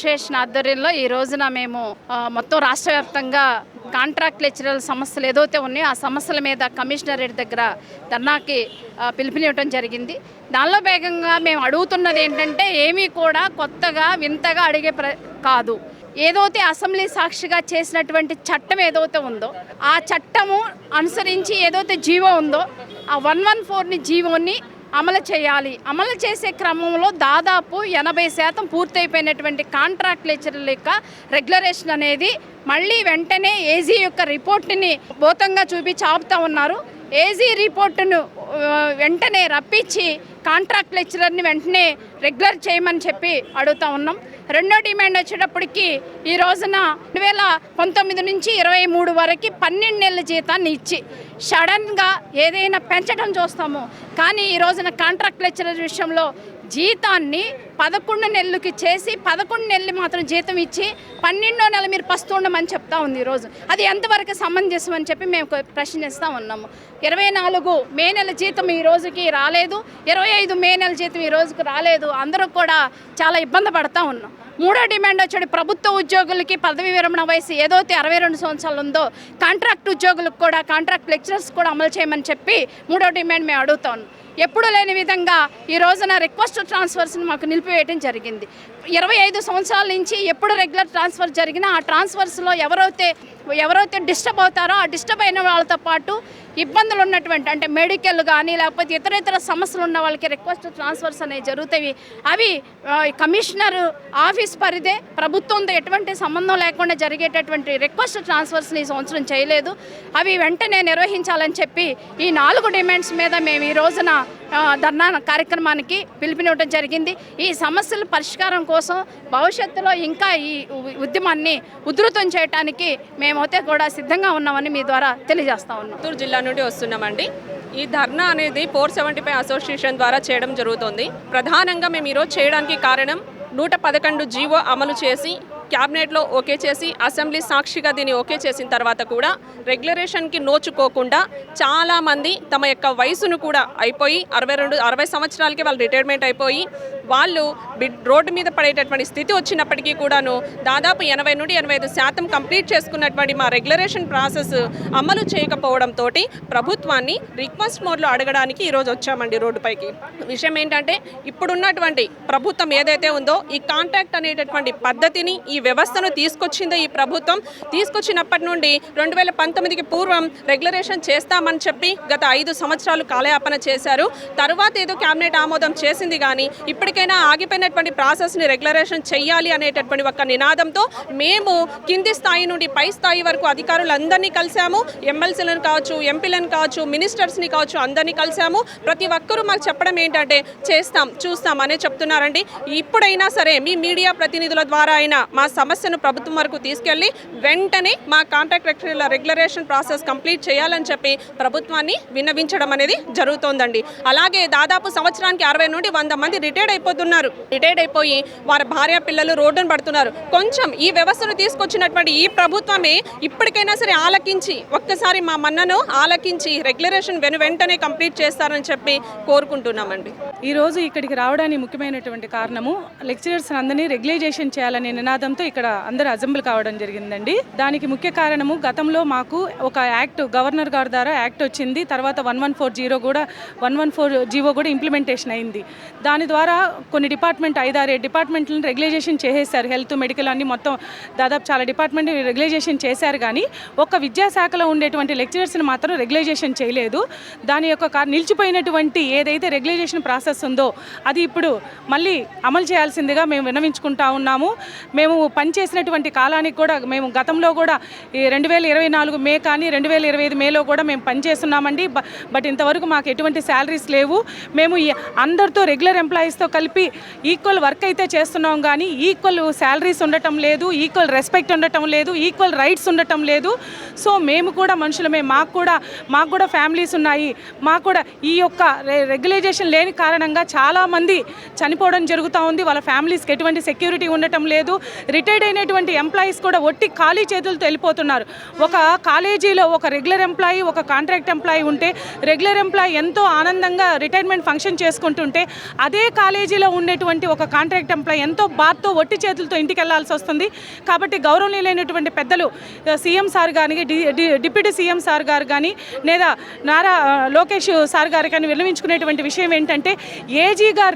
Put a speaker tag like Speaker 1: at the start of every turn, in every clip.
Speaker 1: Association ఆధ్వర్యంలో ఈ రోజున మేము మొత్తం రాష్ట్ర వ్యాప్తంగా కాంట్రాక్ట్ లెక్చరర్ సమస్యలు ఏదైతే ఉన్నాయో ఆ సమస్యల మీద కమిషనరేట్ దగ్గర ధర్నాకి పిలుపునివ్వడం జరిగింది. దానిలో భాగంగా మేము అడుగుతున్నది ఏంటంటే ఏమీ కూడా కొత్తగా వింతగా అడిగే కాదు. ఏదైతే అసెంబ్లీ సాక్షిగా చేసినటువంటి చట్టం ఏదైతే ఉందో ఆ చట్టము అనుసరించి ఏదైతే జీవో ఉందో ఆ 114ని జీవోని అమలు చేయాలి. అమలు చేసే క్రమంలో దాదాపు 80% పూర్తయిపోయినటువంటి కాంట్రాక్ట్ లెక్చరర్ల యొక్క రెగ్యులరేషన్ అనేది మళ్ళీ వెంటనే ఏజీ యొక్క రిపోర్టుని భౌతంగా చూపించి ఆపుతా ఉన్నారు. ఏజీ రిపోర్టును వెంటనే రప్పించి కాంట్రాక్ట్ లెక్చరర్ని వెంటనే రెగ్యులర్ చేయమని చెప్పి అడుగుతా ఉన్నాం. రెండో డిమాండ్ వచ్చేటప్పటికి ఈ రోజున 2019 నుంచి 23 వరకు 12 నెలల జీతాన్ని ఇచ్చి సడన్గా ఏదైనా పెంచడం చూస్తాము. కానీ ఈ రోజున కాంట్రాక్ట్ లెక్చరర్ విషయంలో జీతాన్ని 11 నెలలకి చేసి 11 నెలలు మాత్రం జీతం ఇచ్చి 12వ నెల మీరు పస్తుండమని చెప్తా ఉంది ఈరోజు. అది ఎంతవరకు సమంజసం అని చెప్పి మేము ప్రశ్నిస్తూ ఉన్నాము. 24 మే నెల జీతం ఈ రోజుకి రాలేదు, 25 మే నెల జీతం ఈ రోజుకి రాలేదు. అందరూ కూడా చాలా ఇబ్బంది పడతా ఉన్నాం. మూడో డిమాండ్ వచ్చేది ప్రభుత్వ ఉద్యోగులకి పదవి విరమణ వయసు ఏదైతే 62 సంవత్సరాలు ఉందో కాంట్రాక్ట్ ఉద్యోగులకు కూడా కాంట్రాక్ట్ లెక్చరర్స్ కూడా అమలు చేయమని చెప్పి మూడో డిమాండ్ మేము అడుగుతా ఉన్నాం. ఎప్పుడూ లేని విధంగా ఈ రోజున రిక్వెస్ట్ ట్రాన్స్ఫర్స్ని మాకు నిలిపివేయడం జరిగింది. 25 సంవత్సరాల నుంచి ఎప్పుడు రెగ్యులర్ ట్రాన్స్ఫర్ జరిగినా ఆ ట్రాన్స్ఫర్స్లో ఎవరైతే డిస్టర్బ్ అవుతారో ఆ డిస్టర్బ్ అయిన వాళ్ళతో పాటు ఇబ్బందులు ఉన్నటువంటి అంటే మెడికల్ కానీ లేకపోతే ఇతర సమస్యలు ఉన్న వాళ్ళకి రిక్వెస్ట్ ట్రాన్స్ఫర్స్ అనేవి జరుగుతాయి. అవి కమిషనర్ ఆఫీస్ పరిధే, ప్రభుత్వంతో ఎటువంటి సంబంధం లేకుండా జరిగేటటువంటి రిక్వెస్ట్ ట్రాన్స్ఫర్స్ని ఈ సంవత్సరం చేయలేదు. అవి వెంటనే నిర్వహించాలని చెప్పి ఈ 4 డిమాండ్స్ మీద మేము ఈ రోజున ధర్నా కార్యక్రమానికి పిలుపునివ్వడం జరిగింది. ఈ సమస్యల పరిష్కారం కోసం భవిష్యత్తులో ఇంకా ఈ ఉద్యమాన్ని ఉధృతం చేయడానికి మేమైతే కూడా సిద్ధంగా ఉన్నామని మీ ద్వారా తెలియజేస్తా ఉన్నాం.
Speaker 2: చిత్తూరు జిల్లా నుండి వస్తున్నామండి. ఈ ధర్నా అనేది 475 అసోసియేషన్ ద్వారా చేయడం జరుగుతుంది. ప్రధానంగా మేము ఈరోజు చేయడానికి కారణం 111 జీవో అమలు చేసి క్యాబినెట్లో ఓకే చేసి అసెంబ్లీ సాక్షిగా దీన్ని ఓకే చేసిన తర్వాత కూడా రెగ్యులరేషన్కి నోచుకోకుండా చాలామంది తమ యొక్క వయసును కూడా అయిపోయి 60 సంవత్సరాలకి వాళ్ళు రిటైర్మెంట్ అయిపోయి వాళ్ళు రోడ్డు మీద పడేటటువంటి స్థితి వచ్చినప్పటికీ కూడాను దాదాపు 80 నుండి 85% కంప్లీట్ చేసుకున్నటువంటి మా రెగ్యులరేషన్ ప్రాసెస్ అమలు చేయకపోవడంతో ప్రభుత్వాన్ని రిక్వెస్ట్ మోడ్లో అడగడానికి ఈరోజు వచ్చామండి రోడ్డుపైకి. విషయం ఏంటంటే ఇప్పుడున్నటువంటి ప్రభుత్వం ఏదైతే ఉందో ఈ కాంట్రాక్ట్ అనేటటువంటి పద్ధతిని ఈ వ్యవస్థను తీసుకొచ్చిందో ఈ ప్రభుత్వం తీసుకొచ్చినప్పటి నుండి 2019కి పూర్వం రెగ్యులరేషన్ చేస్తామని చెప్పి గత 5 సంవత్సరాలు కాలయాపన చేశారు. తర్వాత ఏదో క్యాబినెట్ ఆమోదం చేసింది కానీ ఇప్పటికైనా ఆగిపోయినటువంటి ప్రాసెస్ని రెగ్యులరేషన్ చేయాలి అనేటటువంటి ఒక నినాదంతో మేము కింది స్థాయి నుండి పై స్థాయి వరకు అధికారులందరినీ కలిసాము. ఎమ్మెల్సీలను కావచ్చు, ఎంపీలను కావచ్చు, మినిస్టర్స్ని కావచ్చు, అందరినీ కలిసాము. ప్రతి ఒక్కరూ మాకు చెప్పడం ఏంటంటే చేస్తాం చూస్తాం అనే చెప్తున్నారండి. ఇప్పుడైనా సరే మీ మీడియా ప్రతినిధుల ద్వారా అయినా మా సమస్యను ప్రభుత్వం వరకు తీసుకెళ్లి వెంటనే మా కాంట్రాక్ట్ రెగ్యులరేషన్ ప్రాసెస్ కంప్లీట్ చేయాలని చెప్పి ప్రభుత్వాన్ని విన్నవించడం అనేది జరుగుతోందండి. అలాగే దాదాపు సంవత్సరానికి 60 నుండి 100 మంది రిటైర్డ్ అయిపోతున్నారు. రిటైర్డ్ అయిపోయి వారి భార్య పిల్లలు రోడ్డును పడుతున్నారు. కొంచెం ఈ వ్యవస్థను తీసుకొచ్చినటువంటి ఈ ప్రభుత్వమే ఇప్పటికైనా సరే ఆలకించి ఒక్కసారి మా మన్నను ఆలకించి రెగ్యులరేషన్ వెంటనే కంప్లీట్ చేస్తారని చెప్పి కోరుకుంటున్నామండి.
Speaker 3: ఈరోజు ఇక్కడికి రావడానికి ముఖ్యమైనటువంటి కారణము లెక్చరర్స్ అందరినీ రెగ్యులైజేషన్ చేయాలనే నినాదంతో ఇక్కడ అందరూ అసెంబ్లీ కావడం జరిగిందండి. దానికి ముఖ్య కారణము గతంలో మాకు ఒక యాక్ట్ గవర్నర్ గారి ద్వారా యాక్ట్ వచ్చింది. తర్వాత 114 జీవో కూడా ఇంప్లిమెంటేషన్ అయింది. దాని ద్వారా కొన్ని డిపార్ట్మెంట్ 5-6 డిపార్ట్మెంట్లను రెగ్యులైజేషన్ చేసేశారు. హెల్త్, మెడికల్ అన్ని మొత్తం దాదాపు చాలా డిపార్ట్మెంట్ రెగ్యులైజేషన్ చేశారు. కానీ ఒక విద్యాశాఖలో ఉండేటువంటి లెక్చరర్స్ని మాత్రం రెగ్యులైజేషన్ చేయలేదు. దాని యొక్క నిలిచిపోయినటువంటి ఏదైతే రెగ్యులైజేషన్ ప్రాసెస్ ఉందో అది ఇప్పుడు మళ్ళీ అమలు చేయాల్సిందిగా మేము విన్నవించుకుంటా ఉన్నాము. మేము పనిచేసినటువంటి కాలానికి కూడా మేము గతంలో కూడా 2024 మే కానీ 2025 మేలో కూడా మేము పనిచేస్తున్నామండి. బట్ ఇంతవరకు మాకు ఎటువంటి శాలరీస్ లేవు. మేము అందరితో రెగ్యులర్ ఎంప్లాయీస్తో కలిపి ఈక్వల్ వర్క్ అయితే చేస్తున్నాం కానీ ఈక్వల్ శాలరీస్ ఉండటం లేదు, ఈక్వల్ రెస్పెక్ట్ ఉండటం లేదు, ఈక్వల్ రైట్స్ ఉండటం లేదు. సో మేము కూడా మనుషులమే, మాకు కూడా ఫ్యామిలీస్ ఉన్నాయి. మాకు కూడా ఈ యొక్క రెగ్యులైజేషన్ లేని కారణం కారణంగా చాలామంది చనిపోవడం జరుగుతూ ఉంది. వాళ్ళ ఫ్యామిలీస్కి ఎటువంటి సెక్యూరిటీ ఉండటం లేదు. రిటైర్డ్ అయినటువంటి ఎంప్లాయీస్ కూడా ఒట్టి ఖాళీ చేతులతో వెళ్ళిపోతున్నారు. ఒక కాలేజీలో ఒక రెగ్యులర్ ఎంప్లాయీ, ఒక కాంట్రాక్ట్ ఎంప్లాయీ ఉంటే రెగ్యులర్ ఎంప్లాయీ ఎంతో ఆనందంగా రిటైర్మెంట్ ఫంక్షన్ చేసుకుంటుంటే అదే కాలేజీలో ఉండేటువంటి ఒక కాంట్రాక్ట్ ఎంప్లాయీ ఎంతో బాధతో ఒట్టి చేతులతో ఇంటికి వెళ్లాల్సి వస్తుంది. కాబట్టి గౌరవనీయులైనటువంటి పెద్దలు సీఎం సార్ కానీ, డిప్యూటీ సీఎం సార్ గారు కానీ, లేదా నారా లోకేష్ సార్ గారు కానీ విన్నవించుకునేటువంటి విషయం ఏంటంటే ఏజీ గారి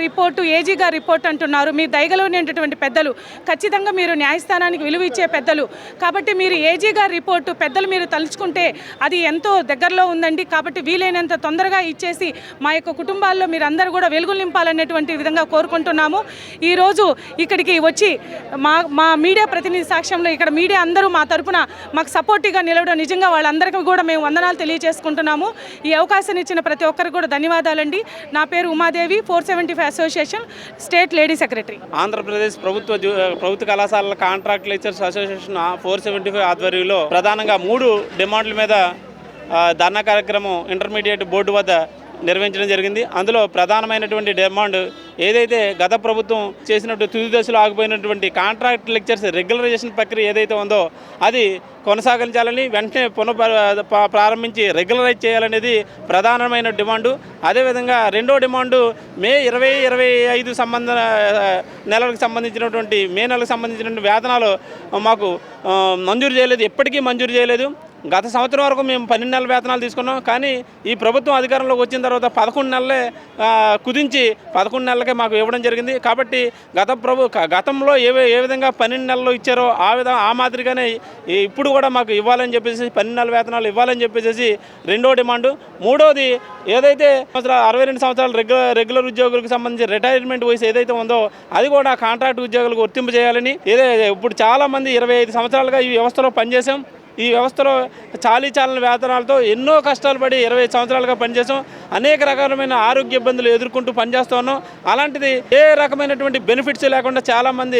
Speaker 3: రిపోర్ట్ అంటున్నారు. మీరు దయగలనేటువంటి పెద్దలు, ఖచ్చితంగా మీరు న్యాయస్థానానికి విలువ ఇచ్చే పెద్దలు. కాబట్టి మీరు ఏజీ గారి రిపోర్టు పెద్దలు మీరు తలుచుకుంటే అది ఎంతో దగ్గరలో ఉందండి. కాబట్టి వీలైనంత తొందరగా ఇచ్చేసి మా యొక్క కుటుంబాల్లో మీరు అందరూ కూడా వెలుగులు నింపాలనేటువంటి విధంగా కోరుకుంటున్నాము. ఈరోజు ఇక్కడికి వచ్చి మా మీడియా ప్రతినిధి సాక్ష్యంలో ఇక్కడ మీడియా అందరూ మా తరపున మాకు సపోర్టివ్గా నిలవడం నిజంగా వాళ్ళందరికీ కూడా మేము వందనాలు తెలియజేసుకుంటున్నాము. ఈ అవకాశాన్ని ఇచ్చిన ప్రతి ఒక్కరికి కూడా ధన్యవాదాలండి. నా పేరు Umadevi, 475 association state lady secretary.
Speaker 4: Andhra Pradesh ప్రభుత్వ కళాశాలల కాంట్రాక్ట్ లెక్చర్స్ అసోసియేషన్ 475 ఆధ్వర్యంలో ప్రధానంగా 3 డిమాండ్ల మీద ధర్నా కార్యక్రమం ఇంటర్మీడియట్ బోర్డు వద్ద నిర్వహించడం జరిగింది. అందులో ప్రధానమైనటువంటి డిమాండ్ ఏదైతే గత ప్రభుత్వం చేసినట్టు తుది దశలో ఆగిపోయినటువంటి కాంట్రాక్ట్ లెక్చర్స్ రెగ్యులరైజేషన్ ప్రక్రియ ఏదైతే ఉందో అది కొనసాగించాలని, వెంటనే ప్రారంభించి రెగ్యులరైజ్ చేయాలనేది ప్రధానమైన డిమాండు. అదేవిధంగా రెండో డిమాండు మే 20-25 నెలలకు సంబంధించినటువంటి మే నెలకు సంబంధించినటువంటి వేతనాలు మాకు మంజూరు చేయలేదు, ఎప్పటికీ మంజూరు చేయలేదు. గత సంవత్సరం వరకు మేము 12 నెలల వేతనాలు తీసుకున్నాం. కానీ ఈ ప్రభుత్వం అధికారంలోకి వచ్చిన తర్వాత 11 నెలలే కుదించి 11 నెలలకే మాకు ఇవ్వడం జరిగింది. కాబట్టి గతంలో ఏ విధంగా 12 నెలలు ఇచ్చారో ఆ మాదిరిగానే ఇప్పుడు కూడా మాకు ఇవ్వాలని చెప్పేసి 12 నెలల వేతనాలు ఇవ్వాలని చెప్పేసి రెండో డిమాండు. మూడోది ఏదైతే 62 సంవత్సరాలు రెగ్యులర్ ఉద్యోగులకు సంబంధించి రిటైర్మెంట్ వయసు ఏదైతే ఉందో అది కూడా కాంట్రాక్ట్ ఉద్యోగులకు వర్తింపు చేయాలని. ఇప్పుడు చాలామంది 25 సంవత్సరాలుగా ఈ వ్యవస్థలో పనిచేసాం. ఈ వ్యవస్థలో చాలీచాలని వేతనాలతో ఎన్నో కష్టాలు పడి 25 సంవత్సరాలుగా పనిచేసాం. అనేక రకమైన ఆరోగ్య ఇబ్బందులు ఎదుర్కొంటూ పనిచేస్తూ ఉన్నాం. అలాంటిది ఏ రకమైనటువంటి బెనిఫిట్స్ లేకుండా చాలామంది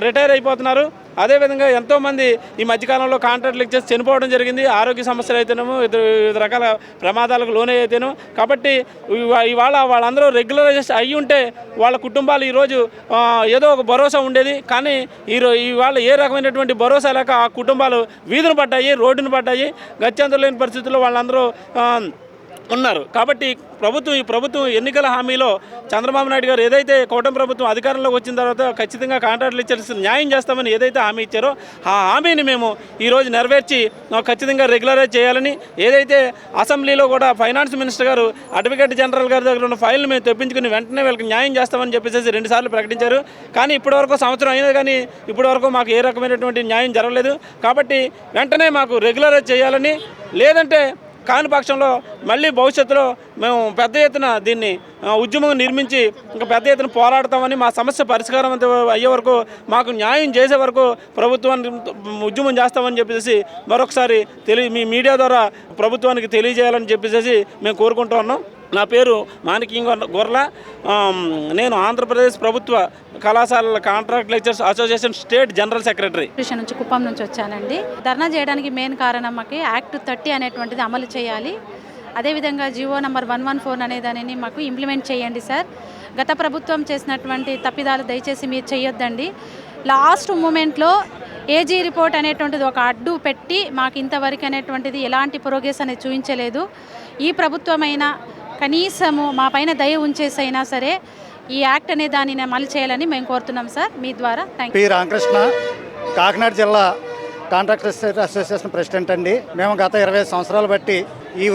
Speaker 4: రిటైర్ అయిపోతున్నారు. అదేవిధంగా ఎంతోమంది ఈ మధ్యకాలంలో కాంట్రాక్ట్ లెక్చర్స్ చనిపోవడం జరిగింది. ఆరోగ్య సమస్యలు అయితేనేమో వివిధ రకాల ప్రమాదాలకు లోనే అయితేనో. కాబట్టి ఇవాళ వాళ్ళందరూ రెగ్యులరైజేషన్ అయ్యి ఉంటే వాళ్ళ కుటుంబాలు ఈరోజు ఏదో ఒక భరోసా ఉండేది. కానీ ఇవాళ ఏ రకమైనటువంటి భరోసా లేక ఆ కుటుంబాలు వీధులు పడ్డాయి, రోడ్డును పడ్డాయి. గత్యంతరం లేని పరిస్థితుల్లో వాళ్ళందరూ ఉన్నారు. కాబట్టి ఈ ప్రభుత్వం ఎన్నికల హామీలో చంద్రబాబు నాయుడు గారు ఏదైతే కూటమి ప్రభుత్వం అధికారంలోకి వచ్చిన తర్వాత ఖచ్చితంగా కాంట్రాక్ట్ లెక్చర్స్ న్యాయం చేస్తామని ఏదైతే హామీ ఇచ్చారో ఆ హామీని మేము ఈరోజు నెరవేర్చి ఖచ్చితంగా రెగ్యులరైజ్ చేయాలని, ఏదైతే అసెంబ్లీలో కూడా ఫైనాన్స్ మినిస్టర్ గారు అడ్వకేట్ జనరల్ గారి దగ్గర ఉన్న ఫైల్ని మేము తెప్పించుకుని వెంటనే వీళ్ళకి న్యాయం చేస్తామని చెప్పేసి 2 సార్లు ప్రకటించారు. కానీ ఇప్పటివరకు సంవత్సరం అయినా కానీ ఇప్పటివరకు మాకు ఏ రకమైనటువంటి న్యాయం జరగలేదు. కాబట్టి వెంటనే మాకు రెగ్యులరైజ్ చేయాలని, లేదంటే కాని పక్షంలో మళ్ళీ భవిష్యత్తులో మేము పెద్ద ఎత్తున దీన్ని ఉద్యమం నిర్మించి ఇంకా పెద్ద ఎత్తున పోరాడతామని, మా సమస్య పరిష్కారం అయ్యే వరకు మాకు న్యాయం చేసే వరకు ప్రభుత్వాన్ని ఉద్యమం చేస్తామని చెప్పేసి మరొకసారి మీ మీడియా ద్వారా ప్రభుత్వానికి తెలియజేయాలని చెప్పేసి మేము కోరుకుంటూ ఉన్నాం. నా పేరు మాణిక్యం గొర్ల. నేను ఆంధ్రప్రదేశ్ ప్రభుత్వ కళాశాలల contract lectures association state general secretary.
Speaker 5: నుంచి కుప్పం నుంచి వచ్చానండి. ధర్నా చేయడానికి మెయిన్ కారణం మాకు యాక్ట్ 30 అనేటువంటిది అమలు చేయాలి. అదేవిధంగా జియో నంబర్ 114 అనే దానిని మాకు ఇంప్లిమెంట్ చేయండి సార్. గత ప్రభుత్వం చేసినటువంటి తప్పిదాలు దయచేసి మీరు చేయొద్దండి. లాస్ట్ మూమెంట్లో ఏజీ రిపోర్ట్ అనేటువంటిది ఒక అడ్డు పెట్టి మాకు ఇంతవరకు అనేటువంటిది ఎలాంటి ప్రోగ్రెస్ అనేది చూపించలేదు. ఈ ప్రభుత్వమైనా కనీసము మా పైన దయ ఉంచేసైనా సరే ఈ యాక్ట్ అనే దానిని అమలు చేయాలని మేము కోరుతున్నాం సార్ మీ ద్వారా. Thank you.
Speaker 6: P Ramakrishna, Kakinada జిల్లా కాంట్రాక్ట్ అసోసియేషన్ ప్రెసిడెంట్ అండి. మేము గత 25 సంవత్సరాలు బట్టి ఈ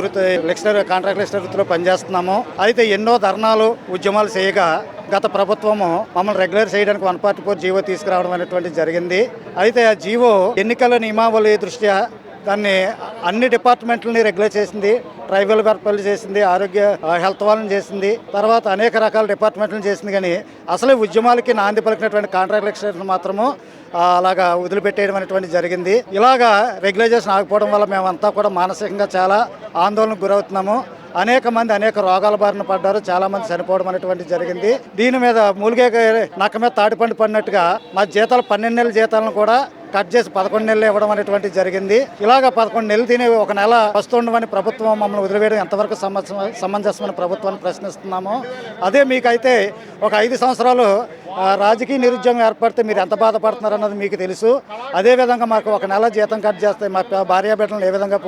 Speaker 6: కాంట్రాక్ట్ లెక్చరర్ వృత్తిలో పనిచేస్తున్నాము. అయితే ఎన్నో ధర్నాలు ఉద్యమాలు చేయగా గత ప్రభుత్వము మమ్మల్ని రెగ్యులర్ చేయడానికి 144 జీవో తీసుకురావడం అనేటువంటిది జరిగింది. అయితే ఆ జీవో ఎన్నికల నియమావళి దృష్ట్యా దాన్ని అన్ని డిపార్ట్మెంట్లని రెగ్యులేట్ చేసింది. ట్రైబల్ వెల్ఫేర్ చేసింది, ఆరోగ్య హెల్త్ వాళ్ళని చేసింది, తర్వాత అనేక రకాల డిపార్ట్మెంట్లను చేసింది. కానీ అసలు ఉద్యమాలకి నాంది పలికినటువంటి కాంట్రాక్ట్ లెక్చరర్స్ మాత్రము అలాగా వదిలిపెట్టేయడం అనేటువంటి జరిగింది. ఇలాగా రెగ్యులైజేషన్ ఆగిపోవడం వల్ల మేమంతా కూడా మానసికంగా చాలా ఆందోళనకు గురవుతున్నాము. అనేక మంది అనేక రోగాల బారిన పడ్డారు, చాలా మంది చనిపోవడం అనేటువంటి జరిగింది. దీని మీద మూలిగే నక్క మీద తాటిపండు పడినట్టుగా మా జీతాలు 12 నెలల జీతాలను కూడా కట్ చేసి 11 నెలలు ఇవ్వడం అనేటువంటిది జరిగింది. ఇలాగ 11 నెలలు తిని ఒక నెల వస్తుండమని ప్రభుత్వం మమ్మల్ని వదిలివేయడం ఎంతవరకు సమంజసమని ప్రభుత్వాన్ని ప్రశ్నిస్తున్నాము. అదే మీకైతే ఒక 5 సంవత్సరాలు రాజకీయ నిరుద్యోగం ఏర్పడితే మీరు ఎంత బాధపడుతున్నారు అన్నది మీకు తెలుసు. అదేవిధంగా మాకు ఒక నెల జీతం కట్ చేస్తే మా భార్యాబిడ్డలను ఏ విధంగా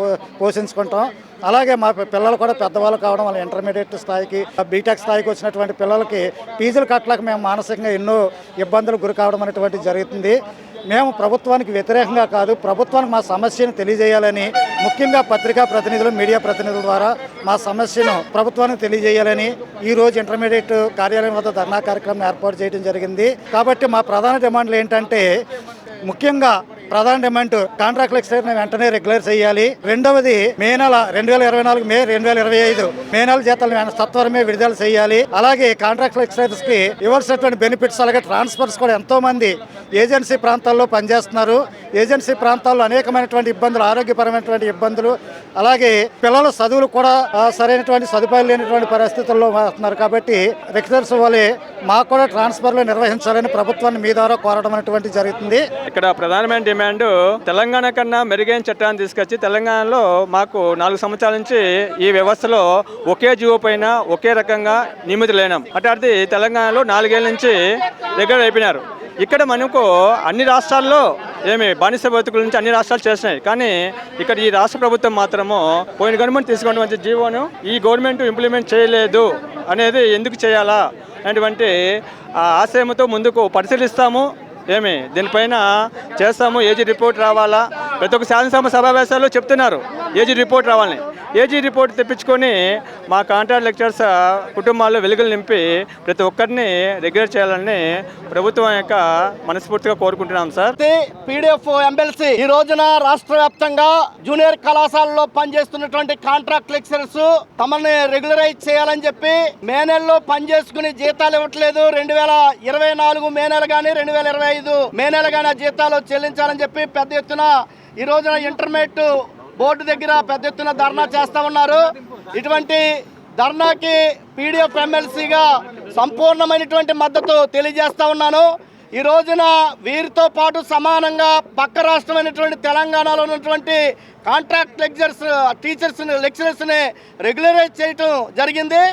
Speaker 6: పోషించుకుంటాం. అలాగే మా పిల్లలు కూడా పెద్దవాళ్ళు కావడం వల్ల ఇంటర్మీడియట్ స్థాయికి బీటెక్ స్థాయికి వచ్చినటువంటి పిల్లలకి ఫీజులు కట్టలేక మేము మానసికంగా ఎన్నో ఇబ్బందులు గురి కావడం అనేటువంటి జరుగుతుంది. మేము ప్రభుత్వానికి వ్యతిరేకంగా కాదు, ప్రభుత్వానికి మా సమస్యను తెలియజేయాలని, ముఖ్యంగా పత్రికా ప్రతినిధులు, మీడియా ప్రతినిధుల ద్వారా మా సమస్యను ప్రభుత్వానికి తెలియజేయాలని ఈరోజు ఇంటర్మీడియట్ కార్యాలయం వద్ద ధర్నా కార్యక్రమం ఏర్పాటు చేయడం జరిగింది. కాబట్టి మా ప్రధాన డిమాండ్లు ఏంటంటే, ముఖ్యంగా ప్రధాన డిమాండ్ కాంట్రాక్ట్ లెక్చరర్ని వెంటనే రెగ్యులర్ చేయాలి. రెండవది మే నెల 2024 మే 2025 మే నెల జీతాలను సత్వరమే విడుదల చేయాలి. అలాగే కాంట్రాక్ట్ లెక్చరర్స్ కి ఇవ్వాల్సినటువంటి బెనిఫిట్స్ అలాగే ట్రాన్స్ఫర్స్ కూడా ఎంతో మంది ఏజెన్సీ ప్రాంతాల్లో పనిచేస్తున్నారు. ఏజెన్సీ ప్రాంతాల్లో అనేకమైనటువంటి ఇబ్బందులు, ఆరోగ్యపరమైనటువంటి ఇబ్బందులు, అలాగే పిల్లల చదువులు కూడా సరైనటువంటి సదుపాయాలు లేనటువంటి పరిస్థితుల్లో వస్తున్నారు. కాబట్టి లెక్చరర్స్ వల్లే మాకు కూడా ట్రాన్స్ఫర్లు నిర్వహించాలని ప్రభుత్వాన్ని మీ ద్వారా కోరడం అనేటువంటి జరుగుతుంది.
Speaker 7: ఇక్కడ ప్రధానమైన డిమాండ్ తెలంగాణ కన్నా మెరుగైన చట్టాన్ని తీసుకొచ్చి తెలంగాణలో మాకు 4 సంవత్సరాల నుంచి ఈ వ్యవస్థలో ఒకే జీవో పైన ఒకే రకంగా నియమితులైనాం. అట్లాంటిది తెలంగాణలో 4 ఏళ్ళ నుంచి రెగ్యులర్ అయిపోయినారు. ఇక్కడ మనకు అన్ని రాష్ట్రాల్లో బానిస బతుకుల నుంచి అన్ని రాష్ట్రాలు చేసినాయి. కానీ ఇక్కడ ఈ రాష్ట్ర ప్రభుత్వం మాత్రము పోయిన గవర్నమెంట్ తీసుకున్న మంచి జీవోను ఈ గవర్నమెంట్ ఇంప్లిమెంట్ చేయలేదు అనేది ఎందుకు చేయాలా అనేటువంటి ఆశయంతో ముందుకు పరిశీలిస్తాము. దీనిపైన చేస్తాము. ఏజీ రిపోర్ట్ రావాలా, ప్రతి ఒక్క శాసనసభ సమావేశాల్లో చెప్తున్నారు ఏజీ రిపోర్ట్ రావాలని. ఏజీ రిపోర్ట్ తెప్పించుకొని మా కాంట్రాక్ట్ లెక్చరర్స్ కుటుంబాల్లో వెలుగులు నింపి ప్రతి ఒక్కరిని రెగ్యులర్ చేయాలని ప్రభుత్వం యొక్క మనస్ఫూర్తిగా కోరుకుంటున్నాం సార్.
Speaker 8: పీడిఎఫ్ ఎమ్మెల్సీ ఈ రోజున రాష్ట్ర వ్యాప్తంగా జూనియర్ కళాశాలలో పనిచేస్తున్నటువంటి కాంట్రాక్ట్ లెక్చరర్స్ తమని రెగ్యులరైజ్ చేయాలని చెప్పి మే నెలలో పనిచేసుకుని జీతాలు ఇవ్వట్లేదు. 2024 మే నెల కానీ 2025 మే నెల కానీ జీతాలు చెల్లించాలని చెప్పి పెద్ద ఎత్తున ఈ రోజున ఇంటర్మీడియట్ బోర్డు దగ్గర పెద్ద ఎత్తున ధర్నా చేస్తూ ఉన్నారు. ఇటువంటి ధర్నాకి పీడిఎఫ్ ఎమ్మెల్సీగా సంపూర్ణమైనటువంటి మద్దతు తెలియజేస్తా ఉన్నాను. ఈ రోజున వీరితో పాటు సమానంగా పక్క రాష్ట్రమైనటువంటి తెలంగాణలో ఉన్నటువంటి కాంట్రాక్ట్ లెక్చరర్స్ని రెగ్యులరైజ్ చేయటం జరిగింది.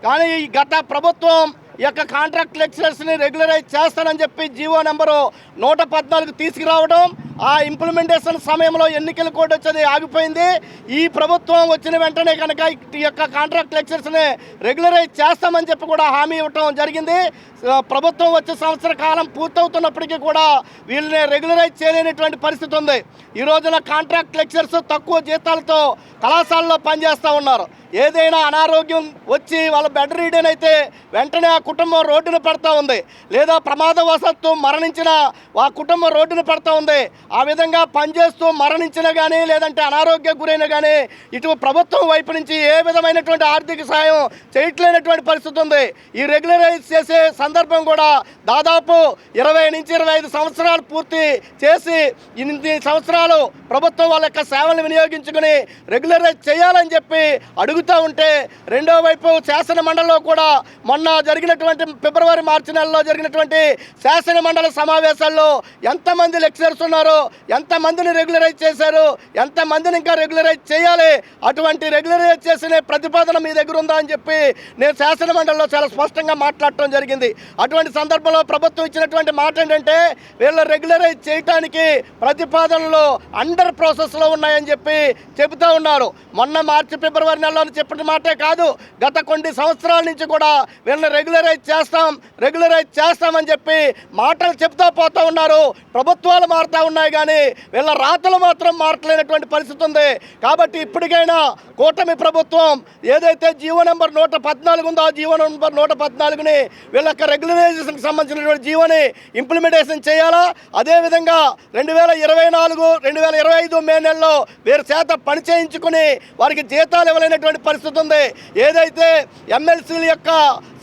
Speaker 8: కానీ గత ప్రభుత్వం ఈ యొక్క కాంట్రాక్ట్ లెక్చరర్స్ని రెగ్యులరైజ్ చేస్తానని చెప్పి జీవో నెంబరు 114 తీసుకురావడం, ఆ ఇంప్లిమెంటేషన్ సమయంలో ఎన్నికల కోడ్ వచ్చేది ఆగిపోయింది. ఈ ప్రభుత్వం వచ్చిన వెంటనే కనుక ఈ యొక్క కాంట్రాక్ట్ లెక్చరర్స్ని రెగ్యులరైజ్ చేస్తామని చెప్పి కూడా హామీ ఇవ్వటం జరిగింది. ప్రభుత్వం వచ్చే సంవత్సర కాలం పూర్తవుతున్నప్పటికీ కూడా వీళ్ళని రెగ్యులరైజ్ చేయలేనటువంటి పరిస్థితి ఉంది. ఈ రోజున కాంట్రాక్ట్ లెక్చరర్స్ తక్కువ జీతాలతో కళాశాలలో పనిచేస్తూ ఉన్నారు. ఏదైనా అనారోగ్యం వచ్చి వాళ్ళ బెడ్ రీడన్ అయితే వెంటనే ఆ కుటుంబం రోడ్డున పడుతూ ఉంది, లేదా ప్రమాదవశాత్తు మరణించిన ఆ కుటుంబం రోడ్డున పడుతూ ఉంది. ఆ విధంగా పనిచేస్తూ మరణించిన కానీ లేదంటే అనారోగ్యం గురైన కానీ ఇటు ప్రభుత్వం వైపు నుంచి ఏ విధమైనటువంటి ఆర్థిక సాయం చేయట్లేనటువంటి పరిస్థితి ఉంది. ఈ రెగ్యులరైజ్ చేసే సందర్భం కూడా దాదాపు 20 నుంచి 25 సంవత్సరాలు పూర్తి చేసి 8 సంవత్సరాలు ప్రభుత్వం వాళ్ళ యొక్క సేవలను వినియోగించుకుని రెగ్యులరైజ్ చేయాలని చెప్పి అడుగుతూ ఉంటే, రెండో వైపు శాసన మండలిలో కూడా మొన్న జరిగినటువంటి ఫిబ్రవరి మార్చి నెలలో జరిగినటువంటి శాసన మండలి సమావేశాల్లో ఎంతమంది లెక్చరర్స్ ఉన్నారో, ఎంతమందిని రెగ్యులరైజ్ చేశారు, ఎంతమందిని ఇంకా రెగ్యులరైజ్ చేయాలి, అటువంటి రెగ్యులరైజ్ చేసిన ప్రతిపాదన మీ దగ్గర ఉందా అని చెప్పి నేను శాసన మండలిలో చాలా స్పష్టంగా మాట్లాడటం జరిగింది. అటువంటి సందర్భంలో ప్రభుత్వం ఇచ్చినటువంటి మాట ఏంటంటే, వీళ్ళు రెగ్యులరైజ్ చేయడానికి ప్రతిపాదనలు అండర్ ప్రాసెస్లో ఉన్నాయని చెప్పి చెబుతూ ఉన్నారు. మొన్న మార్చి ఫిబ్రవరి నెలలో చెప్పిన మాటే కాదు, గత కొన్ని సంవత్సరాల నుంచి కూడా వీళ్ళని రెగ్యులరైజ్ చేస్తామని చెప్పి మాటలు చెప్తా పోతూ ఉన్నారు. ప్రభుత్వాలు మారుతూ ఉన్నాయి కానీ వీళ్ళ రాతలు మాత్రం మారట్లేనటువంటి పరిస్థితి ఉంది. కాబట్టి ఇప్పటికైనా కూటమి ప్రభుత్వం ఏదైతే జీవో నెంబర్ 114 ఉందో ఆ జీవో నెంబర్ 114ని వీళ్ళ యొక్క రెగ్యులరైజేషన్కి సంబంధించినటువంటి జీవోని ఇంప్లిమెంటేషన్ చేయాలా. అదేవిధంగా 2024 2025 మే నెలలో వీరి చేత పని చేయించుకుని వారికి జీతాలు ఇవ్వలేనటువంటి పరిస్థితి ఉంది. ఏదైతే ఎమ్మెల్సీల యొక్క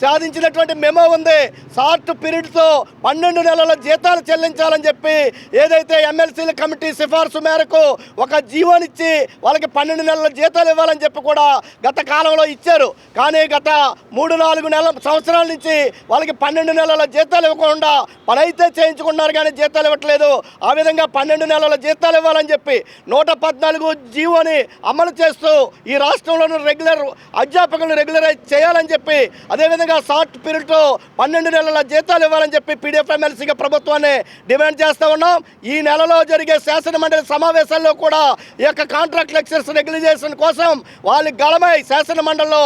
Speaker 8: సాధించినటువంటి మెమో ఉంది. షార్ట్ పీరియడ్తో 12 నెలల జీతాలు చెల్లించాలని చెప్పి ఏదైతే ఎమ్మెల్సీల కమిటీ సిఫార్సు మేరకు ఒక జీవోనిచ్చి వాళ్ళకి 12 నెలల జీతాలు ఇవ్వాలని చెప్పి కూడా గత కాలంలో ఇచ్చారు. కానీ గత 3-4 సంవత్సరాల నుంచి వాళ్ళకి 12 నెలల జీతాలు ఇవ్వకుండా పని అయితే చేయించుకున్నారు కానీ జీతాలు ఇవ్వట్లేదు. ఆ విధంగా 12 నెలల జీతాలు ఇవ్వాలని చెప్పి 114 జీవోని అమలు చేస్తూ ఈ రాష్ట్రంలోని రెగ్యులర్ అధ్యాపకులను రెగ్యులరైజ్ చేయాలని చెప్పి, అదేవిధంగా షార్ట్ పీరియడ్తో 12 నెలల జీతాలు ఇవ్వాలని చెప్పి పీడీఎఫ్ ఎమ్మెల్సీగా ప్రభుత్వాన్ని డిమాండ్ చేస్తూ ఉన్నాం. ఈ నెలలో జరిగే శాసన మండలి సమావేశాల్లో కూడా ఈ యొక్క కాంట్రాక్ట్ లెక్చరర్స్ రెగ్యులైజేషన్ కోసం వాళ్ళు గళమై శాసన మండలిలో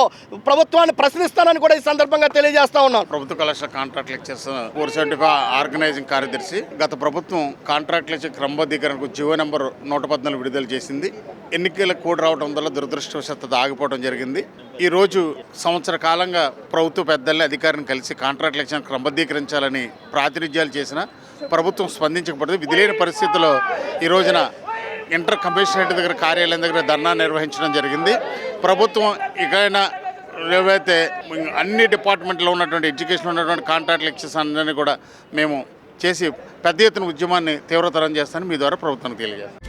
Speaker 8: ప్రభుత్వాన్ని ప్రశ్నిస్తానని కూడా ఈ సందర్భంగా తెలియజేస్తా ఉన్నాం.
Speaker 9: ప్రభుత్వ కళాశాల కాంట్రాక్ట్ లెక్చర్స్ 475 ఆర్గనైజింగ్ కార్యదర్శి. గత ప్రభుత్వం కాంట్రాక్ట్ లెక్చర్ క్రమబద్ధీకరణకు జీవో నెంబర్ 114 విడుదల చేసింది. ఎన్నికల కోడ్ రావడం వల్ల దురదృష్టవశాత్తు ఆగిపోవడం జరిగింది. ఈరోజు సంవత్సర కాలంగా ప్రభుత్వ పెద్దల్ని అధికారిని కలిసి కాంట్రాక్ట్ లెక్చర్ క్రమబద్ధీకరించాలని ప్రాతినిధ్యాలు చేసిన ప్రభుత్వం స్పందించకపోతే విధిలేని పరిస్థితుల్లో ఈ రోజున ఇంటర్ కమిషనరేట్ దగ్గర కార్యాలయం దగ్గర ధర్నా నిర్వహించడం జరిగింది. ప్రభుత్వం ఇకైనా ఏవైతే అన్ని డిపార్ట్మెంట్లో ఉన్నటువంటి ఎడ్యుకేషన్ ఉన్నటువంటి కాంట్రాక్ట్ లెక్చర్స్ అందరినీ కూడా మేము చేసి పెద్ద ఎత్తున ఉద్యమాన్ని తీవ్రతరం చేస్తానని మీ ద్వారా ప్రభుత్వానికి తెలియజేస్తాను.